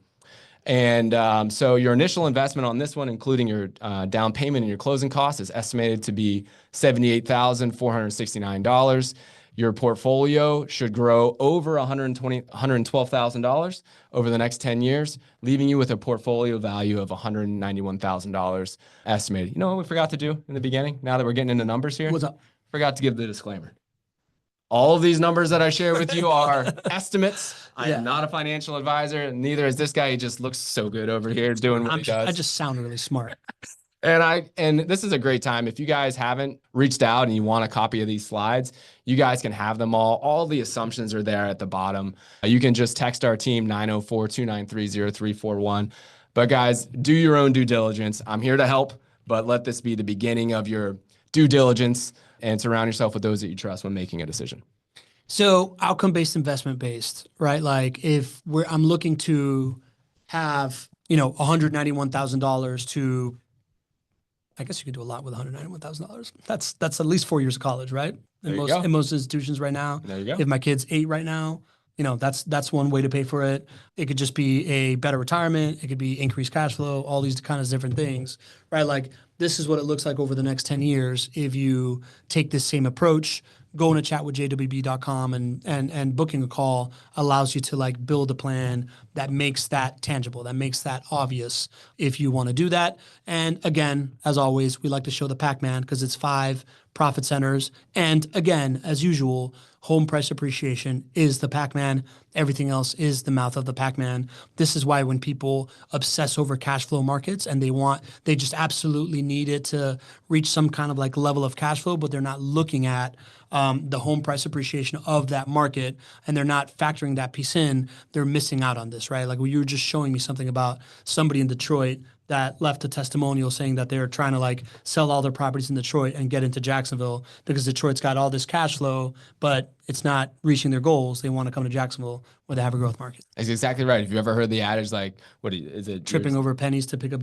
And so your initial investment on this one, including your down payment and your closing costs, is estimated to be $78,469. Your portfolio should grow over $112,000 over the next 10 years, leaving you with a portfolio value of $191,000 estimated. You know what we forgot to do in the beginning? Now that we're getting into numbers here, What's up? Forgot to give the disclaimer. All of these numbers that I share with you are estimates. I am not a financial advisor, and neither is this guy. He just looks so good over here doing what he does. I just sound really smart. And this is a great time. If you guys haven't reached out and you want a copy of these slides, you guys can have them all. All the assumptions are there at the bottom. You can just text our team 904-293-0341. But guys, do your own due diligence. I'm here to help, but let this be the beginning of your due diligence and surround yourself with those that you trust when making a decision. So outcome-based, investment-based, right? Like if I'm looking to have, $191,000 to, I guess you could do a lot with $191,000. That's at least 4 years of college, right? In most institutions right now. There you go. If my kid's 8 right now, that's one way to pay for it. It could just be a better retirement. It could be increased cash flow, all these kinds of different things, right? Like this is what it looks like over the next 10 years. If you take this same approach, going to chat with jwb.com and booking a call allows you to like build a plan that makes that tangible, that makes that obvious if you want to do that. And again, as always, we like to show the Pac-Man because it's 5 profit centers. And again, as usual, home price appreciation is the Pac-Man. Everything else is the mouth of the Pac-Man. This is why when people obsess over cash flow markets and they just absolutely need it to reach some kind of like level of cash flow, but they're not looking at the home price appreciation of that market and they're not factoring that piece in, they're missing out on this, right? Like you were just showing me something about somebody in Detroit that left a testimonial saying that they're trying to like sell all their properties in Detroit and get into Jacksonville because Detroit's got all this cash flow, but it's not reaching their goals. They want to come to Jacksonville where they have a growth market. That's exactly right. Have you ever heard the adage like, is it? Tripping over dollars to pick up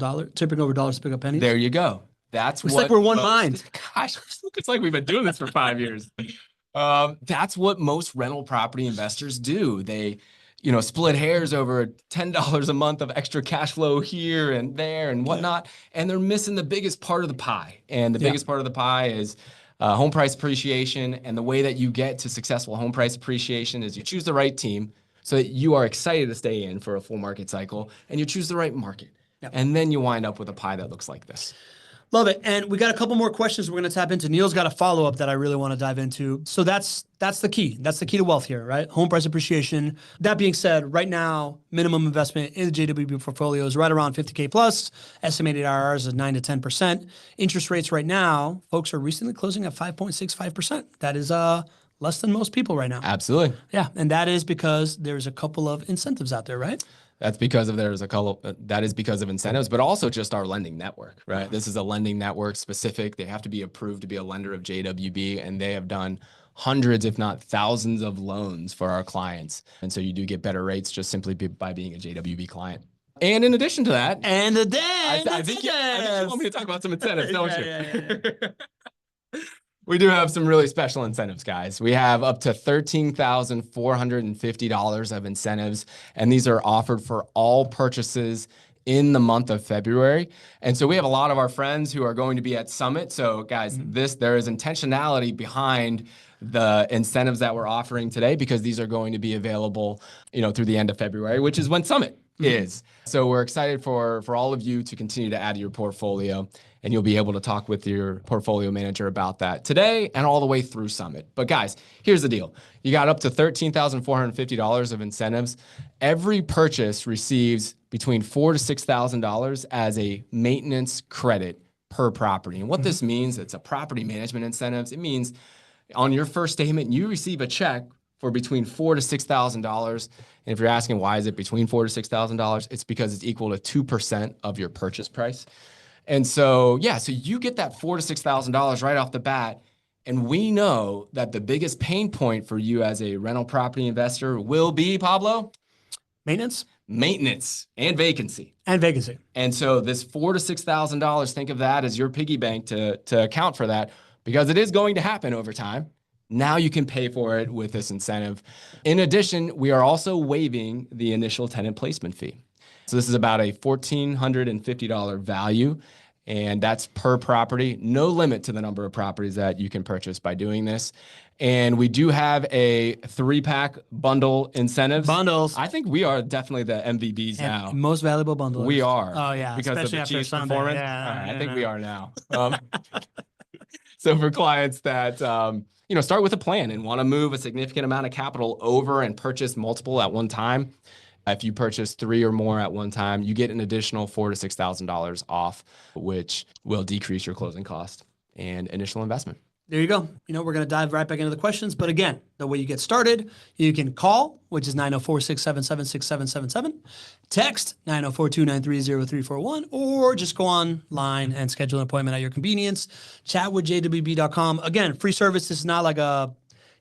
pennies? There you go. It's like we're one mind. Gosh, it's like we've been doing this for 5 years. That's what most rental property investors do. They split hairs over $10 a month of extra cash flow here and there and whatnot. And they're missing the biggest part of the pie. And the biggest part of the pie is home price appreciation. And the way that you get to successful home price appreciation is you choose the right team so that you are excited to stay in for a full market cycle and you choose the right market. Yep. And then you wind up with a pie that looks like this. Love it. And we got a couple more questions we're going to tap into. Neil's got a follow-up that I really want to dive into. So that's the key. That's the key to wealth here, right? Home price appreciation. That being said, right now, minimum investment in the JWB portfolio is right around 50K plus. Estimated IRRs is 9 to 10%. Interest rates right now, folks are recently closing at 5.65%. That is less than most people right now. Absolutely. Yeah. And that is because there's a couple of incentives out there, right? That is because of incentives, but also just our lending network, right? This is a lending network specific. They have to be approved to be a lender of JWB, and they have done hundreds, if not thousands of loans for our clients. And so you do get better rates just simply by being a JWB client. And in addition to that, I think you want me to talk about some incentives, don't you? Yeah. We do have some really special incentives, guys. We have up to $13,450 of incentives, and these are offered for all purchases in the month of February. And so we have a lot of our friends who are going to be at Summit. So guys, there is intentionality behind the incentives that we're offering today because these are going to be available, through the end of February, which is when Summit is. So we're excited for all of you to continue to add to your portfolio, and you'll be able to talk with your portfolio manager about that today and all the way through Summit. But guys, here's the deal. You got up to $13,450 of incentives. Every purchase receives between $4,000 to $6,000 as a maintenance credit per property. And what this means, it's a property management incentives. It means on your first statement, you receive a check for between $4,000 to $6,000. And if you're asking why is it between $4,000 to $6,000, it's because it's equal to 2% of your purchase price. And so, yeah, so you get that $4,000 to $6,000 right off the bat. And we know that the biggest pain point for you as a rental property investor will be, Pablo? Maintenance And vacancy. And so this $4,000 to $6,000, think of that as your piggy bank to account for that, because it is going to happen over time. Now you can pay for it with this incentive. In addition, we are also waiving the initial tenant placement fee. So this is about a $1,450 value, and that's per property. No limit to the number of properties that you can purchase by doing this. And we do have a 3-pack bundle incentives. Bundles. I think we are definitely the MVBs now. Most valuable bundle. We are. Oh, yeah. Because especially of the Chiefs' Sunday. performance. Yeah, I think we are now. So for clients that start with a plan and want to move a significant amount of capital over and purchase multiple at one time, if you purchase 3 or more at one time, you get an additional $4,000 to $6,000 off, which will decrease your closing cost and initial investment. There you go. We're going to dive right back into the questions. But again, the way you get started, you can call, which is 904-677-6777, text 904-293-0341, or just go online and schedule an appointment at your convenience. Chat with jwb.com. Again, free service is not like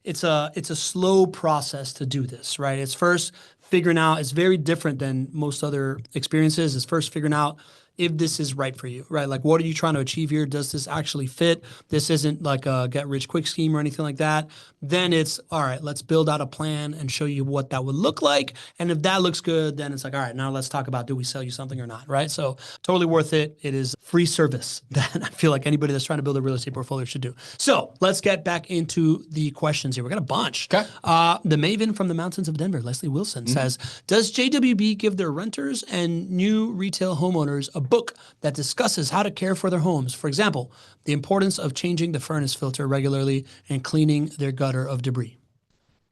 it's a slow process to do this, right? It's first figuring out, it's very different than most other experiences. It's first figuring out if this is right for you, right? Like, what are you trying to achieve here? Does this actually fit? This isn't like a get rich quick scheme or anything like that. Then it's, all right, let's build out a plan and show you what that would look like. And if that looks good, then it's like, all right, now let's talk about, do we sell you something or not, right? So totally worth it. It is free service that I feel like anybody that's trying to build a real estate portfolio should do. So let's get back into the questions here. We got a bunch. Okay. The Maven from the mountains of Denver, Leslie Wilson, says, does JWB give their renters and new retail homeowners a book that discusses how to care for their homes? For example, the importance of changing the furnace filter regularly and cleaning their gutter of debris.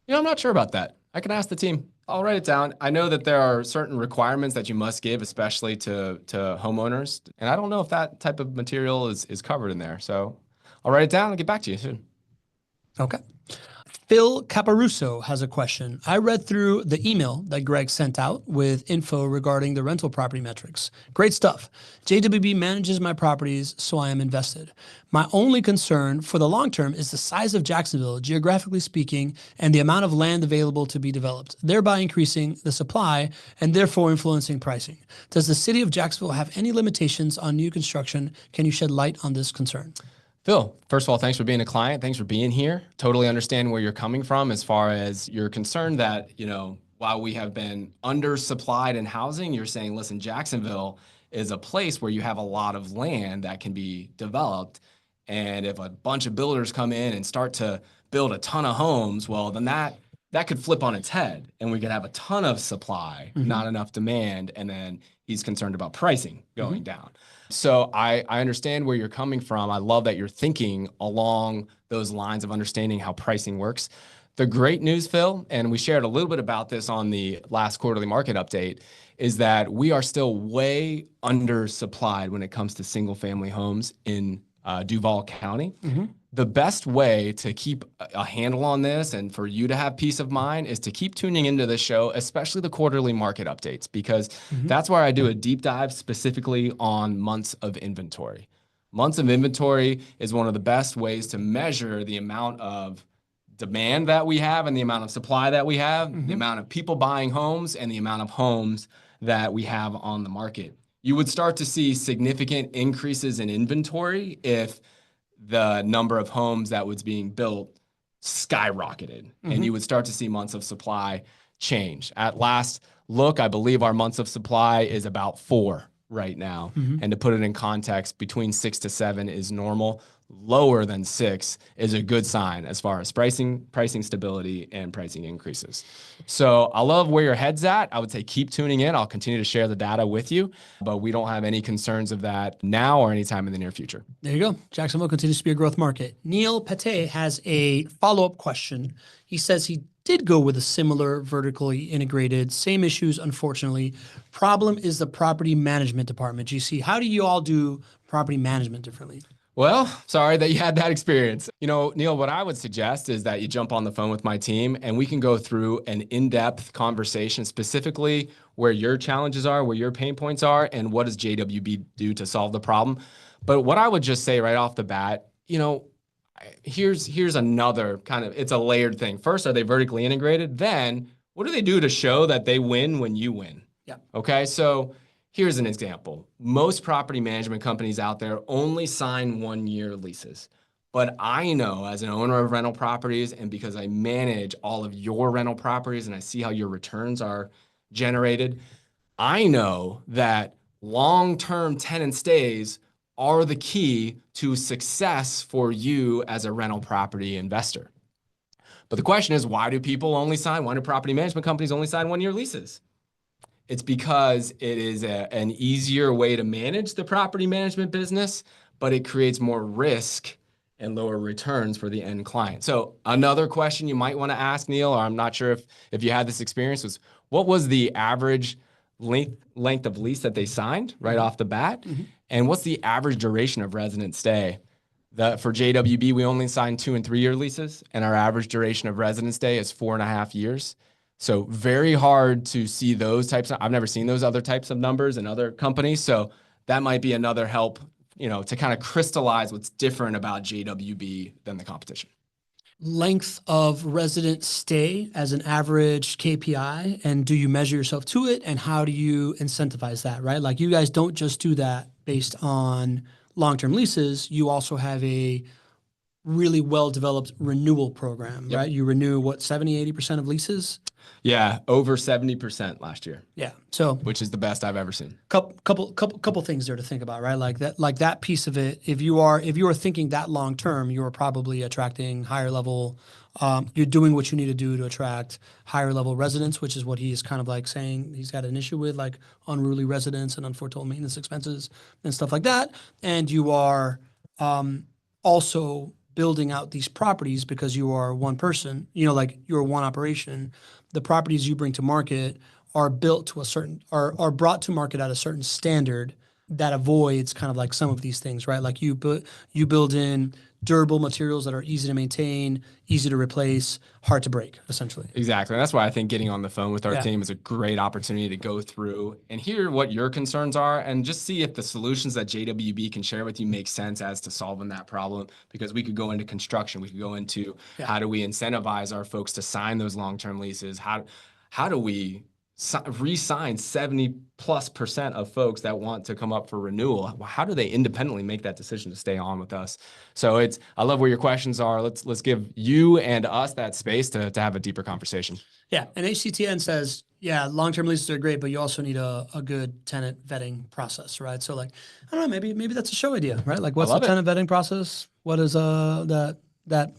I'm not sure about that. I can ask the team. I'll write it down. I know that there are certain requirements that you must give, especially to homeowners. And I don't know if that type of material is covered in there. So I'll write it down and get back to you soon. Okay. Phil Caparuso has a question. I read through the email that Gregg sent out with info regarding the rental property metrics. Great stuff. JWB manages my properties, so I am invested. My only concern for the long term is the size of Jacksonville, geographically speaking, and the amount of land available to be developed, thereby increasing the supply and therefore influencing pricing. Does the city of Jacksonville have any limitations on new construction? Can you shed light on this concern? Phil, first of all, thanks for being a client. Thanks for being here. Totally understand where you're coming from as far as you're concerned that, while we have been undersupplied in housing, you're saying, listen, Jacksonville is a place where you have a lot of land that can be developed. And if a bunch of builders come in and start to build a ton of homes, well, then that could flip on its head and we could have a ton of supply, not enough demand. And then he's concerned about pricing going down. So I understand where you're coming from. I love that you're thinking along those lines of understanding how pricing works. The great news, Phil, and we shared a little bit about this on the last quarterly market update, is that we are still way undersupplied when it comes to single family homes in Duval County. The best way to keep a handle on this and for you to have peace of mind is to keep tuning into this show, especially the quarterly market updates, because that's where I do a deep dive specifically on months of inventory. Months of inventory is one of the best ways to measure the amount of demand that we have and the amount of supply that we have, the amount of people buying homes and the amount of homes that we have on the market. You would start to see significant increases in inventory if the number of homes that was being built skyrocketed, and you would start to see months of supply change. At last look, I believe our months of supply is about 4 right now. And to put it in context, between 6 to 7 is normal. lower than 6 is a good sign as far as pricing stability and pricing increases. So I love where your head's at. I would say keep tuning in. I'll continue to share the data with you, but we don't have any concerns of that now or anytime in the near future. There you go. Jacksonville continues to be a growth market. Neil Pate has a follow-up question. He says he did go with a similar vertically integrated, same issues, unfortunately. Problem is the property management department. GC, how do you all do property management differently? Well, sorry that you had that experience. Neil, what I would suggest is that you jump on the phone with my team and we can go through an in-depth conversation specifically where your challenges are, where your pain points are, and what does JWB do to solve the problem. But what I would just say right off the bat, here's another kind of, it's a layered thing. First, are they vertically integrated? Then what do they do to show that they win when you win? Yeah. Okay. So here's an example. Most property management companies out there only sign 1-year leases. But I know as an owner of rental properties, and because I manage all of your rental properties and I see how your returns are generated, I know that long-term tenant stays are the key to success for you as a rental property investor. But the question is, why do property management companies only sign 1-year leases? It's because it is an easier way to manage the property management business, but it creates more risk and lower returns for the end client. So another question you might want to ask, Neil, or I'm not sure if you had this experience, was what was the average length of lease that they signed right off the bat? Mm-hmm. And what's the average duration of resident stay? For JWB, we only sign 2- and 3-year leases, and our average duration of resident stay is 4.5 years. So very hard to see those types of, I've never seen those other types of numbers in other companies. So that might be another help, to kind of crystallize what's different about JWB than the competition. Length of resident stay as an average KPI, and do you measure yourself to it, and how do you incentivize that, right? Like, you guys don't just do that based on long-term leases. You also have a really well-developed renewal program, right? You renew 70-80% of leases? Yeah, over 70% last year. Yeah, so which is the best I've ever seen. Couple things there to think about, right? Like that piece of it. If you are thinking that long term, you are probably attracting higher level. You're doing what you need to do to attract higher level residents, which is what he is kind of like saying he's got an issue with, like unruly residents and unforetold maintenance expenses and stuff like that. And you are also building out these properties because you are one person. Like you're one operation. The properties you bring to market are built to are brought to market at a certain standard that avoids kind of like some of these things, right? Like you build in durable materials that are easy to maintain, easy to replace, hard to break, essentially. Exactly. And that's why I think getting on the phone with our team is a great opportunity to go through and hear what your concerns are and just see if the solutions that JWB can share with you make sense as to solving that problem. Because we could go into construction, we could go into how do we incentivize our folks to sign those long-term leases? How do we re-sign 70+% of folks that want to come up for renewal? How do they independently make that decision to stay on with us? So I love where your questions are. Let's give you and us that space to have a deeper conversation. Yeah, and HCTN says, long-term leases are great, but you also need a good tenant vetting process, right? So like, I don't know, maybe that's a show idea, right? Like, what's the tenant vetting process? What is that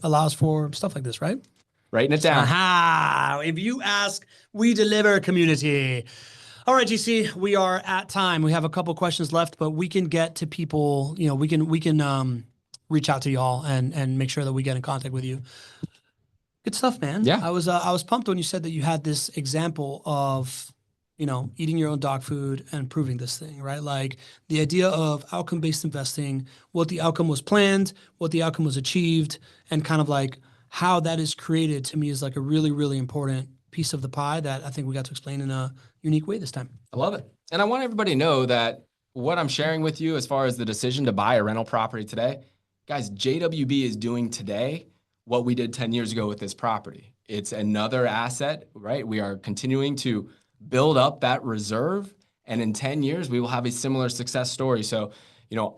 allows for stuff like this, right? Writing it down. Aha! If you ask, we deliver, community. All right, GC, we are at time. We have a couple questions left, but we can get to people. We can reach out to y'all and make sure that we get in contact with you. Good stuff, man. Yeah. I was pumped when you said that you had this example of eating your own dog food and proving this thing, right? Like the idea of outcome-based investing, what the outcome was planned, what the outcome was achieved, and kind of like how that is created, to me, is like a really, really important piece of the pie that I think we got to explain in a unique way this time. I love it. And I want everybody to know that what I'm sharing with you as far as the decision to buy a rental property today, guys, JWB is doing today what we did 10 years ago with this property. It's another asset, right? We are continuing to build up that reserve. And in 10 years, we will have a similar success story. So,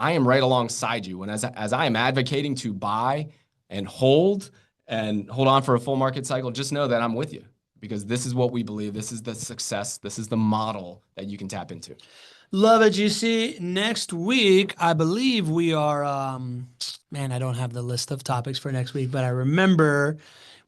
I am right alongside you. And as I am advocating to buy and hold on for a full market cycle, just know that I'm with you because this is what we believe. This is the success. This is the model that you can tap into. Love it, GC. Next week, I believe we are, man, I don't have the list of topics for next week, but I remember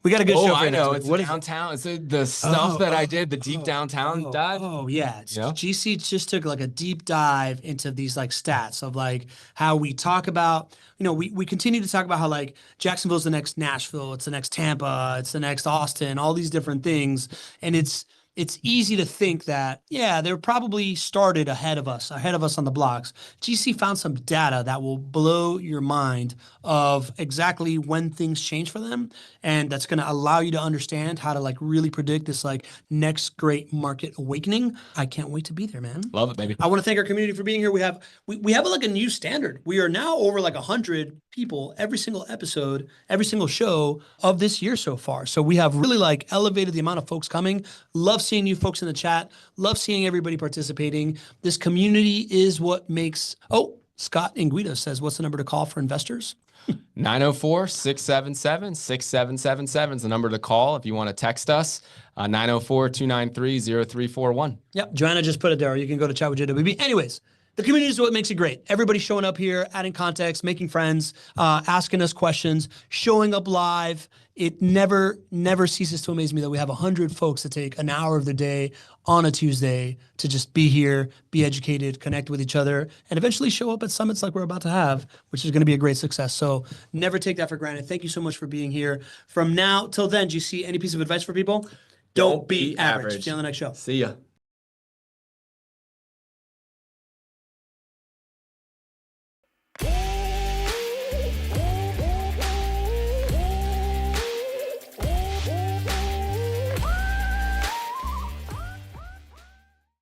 we got a good Oh, show for I you next know. week. It's the What is it? downtown. It's the stuff that I did, the deep downtown dive. Oh, yeah. You know? GC just took like a deep dive into these like stats of like how we talk about, we continue to talk about how like Jacksonville's the next Nashville, it's the next Tampa, it's the next Austin, all these different things. And it's easy to think that, yeah, they're probably started ahead of us on the blocks. GC found some data that will blow your mind of exactly when things change for them. And that's going to allow you to understand how to like really predict this like next great market awakening. I can't wait to be there, man. Love it, baby. I want to thank our community for being here. We have like a new standard. We are now over like 100 people every single episode, every single show of this year so far. So we have really like elevated the amount of folks coming. Love seeing you folks in the chat. Love seeing everybody participating. This community is what makes. Oh, Scott Inguido says, what's the number to call for investors? 904-677-6777 is the number to call if you want to text us. 904-293-0341. Yep. Joanna just put it there. You can go to chat with JWB. Anyways, the community is what makes it great. Everybody showing up here, adding context, making friends, asking us questions, showing up live. It never ceases to amaze me that we have 100 folks that take an hour of their day on a Tuesday to just be here, be educated, connect with each other, and eventually show up at summits like we're about to have, which is going to be a great success. So never take that for granted. Thank you so much for being here. From now till then, do you see any piece of advice for people? Don't be average. See you on the next show. See ya.